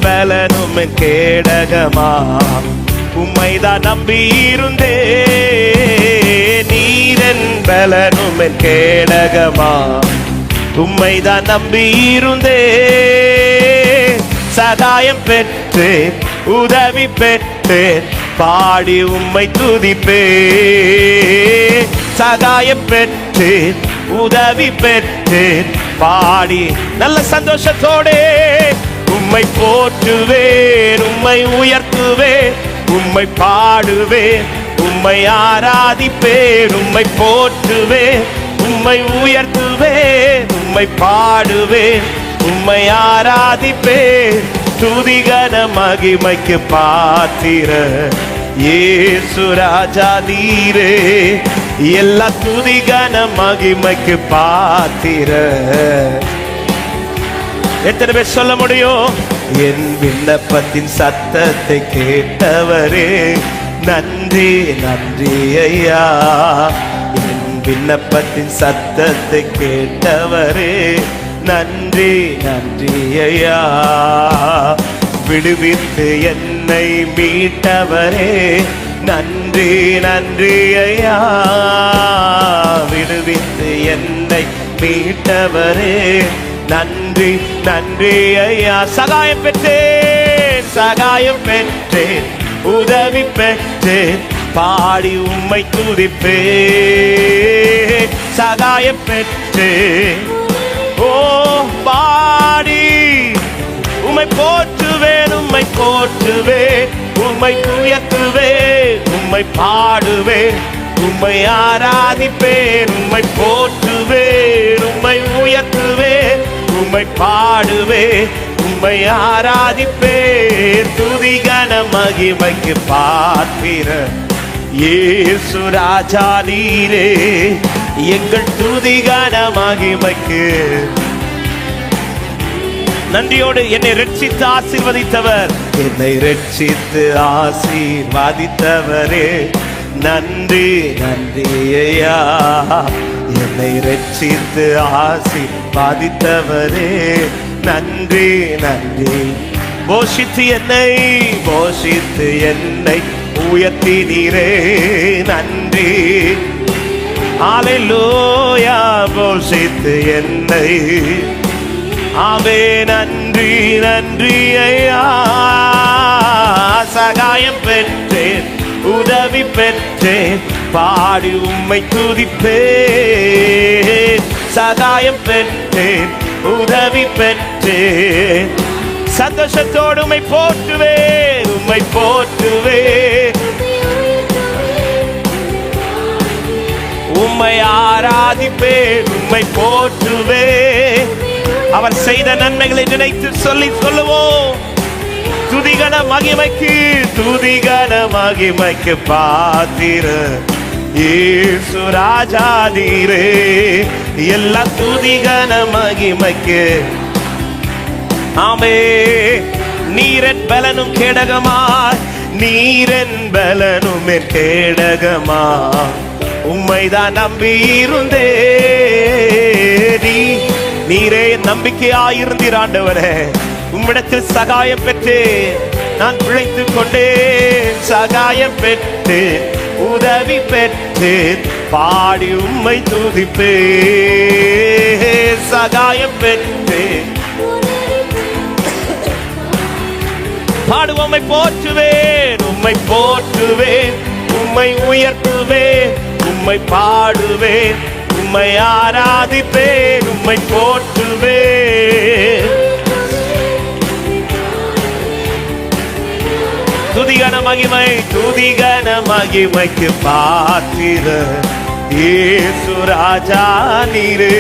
பலனும் என் கேடகமா, உம்மைதான் நம்பியிருந்தே. நீரன் பலனும் என் கேடகமா, உம்மைதான் நம்பியிருந்தே. சகாயம் பெற்றேன், உதவி பெற்றேன், பாடி உம்மை துதிப்பேன். சகாயம் பெற்றேன், உதவி பெற்றேன், பாடி நல்ல சந்தோஷத்தோடே உம்மை போற்றுவேன், உம்மை உயர்த்துவேன், உம்மை பாடுவேன், உம்மை ஆராதிப்பேன். உம்மை போற்றுவேன், உம்மை உயர்த்துவேன், உம்மை பாடுவேன், உம்மை ஆராதிப்பேன். துதிகன மகிமைக்கு பாத்திர இயேசு ராஜா நீரே. எல்லா துதிகன மகிமைக்கு பாத்திர. எத்தனை பேர் சொல்ல முடியும்? என் விண்ணப்பத்தின் சத்தத்தை கேட்டவரே நன்றி நன்றி ஐயா. என் விண்ணப்பத்தின் சத்தத்தை கேட்டவரே நன்றி நன்றி ஐயா. விடுவித்து என்னை மீட்டவரே நன்றி நன்றி ஐயா. விடுவித்து என்னை மீட்டவரே நன்றி நன்றி ஐயா. சகாயம் பெற்றேன், சகாயம் பெற்றேன், உதவி பெற்றேன், பாடி உம்மை துதிப்பேன். சகாயம் பெற்றேன், ஓ பாடி உம்மை போற்றுவேன், உம்மை போற்றுவேன், உம்மை உயர்த்துவேன், உம்மை பாடுவேன், உம்மை ஆராதிப்பேன். உம்மை போற்றுவேன், உம்மை உயர்த்துவேன், உம்மை பாடுவேன், உம்மை ஆராதிப்பேன். துதிகன மகிமைக்கு பாத்திர இயேசு ராஜா நீரே. எங்கள் துதிகன மகிமைக்கு நன்றியோடு என்னை ரட்சித்து ஆசீர்வதித்தவர், என்னை ரட்சித்து ஆசீர்வதித்தவரே நன்றி நன்றி ஐயா. என்னை ரட்சித்து ஆசீர்வதித்தவரே நன்றி நன்றி. போஷித்து என்னை உயர்த்தினீரே நன்றி. அல்லேலூயா. போஷித்து என்னை ஆவே நன்றி நன்றி ஐயா. சகாயம் பெற்றேன், உதவி பெற்றேன், பாடி உம்மை துதிப்பேன். சகாயம் பெற்றேன், உதவி பெற்றேன், சந்தோஷத்தோடு உம்மை போற்றுவேன், உம்மை போற்றுவேன், உம்மை ஆராதிப்பேன், உம்மை போற்றுவேன். அவர் செய்த நன்மைகளை நினைத்து சொல்லுவோம். துதிகன மகிமைக்கு, துதிகன மகிமைக்கு பாத்திர இயேசு ராஜா நீரே. எல்லா துதிகன மகிமைக்கு ஆமே. நீரன் பலனும் கேடகமாய், நீரன் பலனும் என் கேடகமா, உம்மைதான் நம்பி இருந்தே. நீரே நம்பிக்கையாயிருந்தீர் ஆண்டவரே. உம்மிடத்தில் சகாயம் பெற்று நான் பிழைத்துக் கொண்டேன். சகாயம் பெற்று உதவி பெற்று பாடி உம்மை துதிப்பேன். சகாயம் பெற்று பாடு உம்மை போற்றுவேன், உம்மை போற்றுவேன், உம்மை உயர்த்துவேன், உம்மை பாடுவேன், உம்மை ஆராதிப்பேன், உம்மை போற்றுவேன். துதிகன மகிமை, துதிகன மகிமைக்கு பாத்திர இயேசு ராஜா நீரே.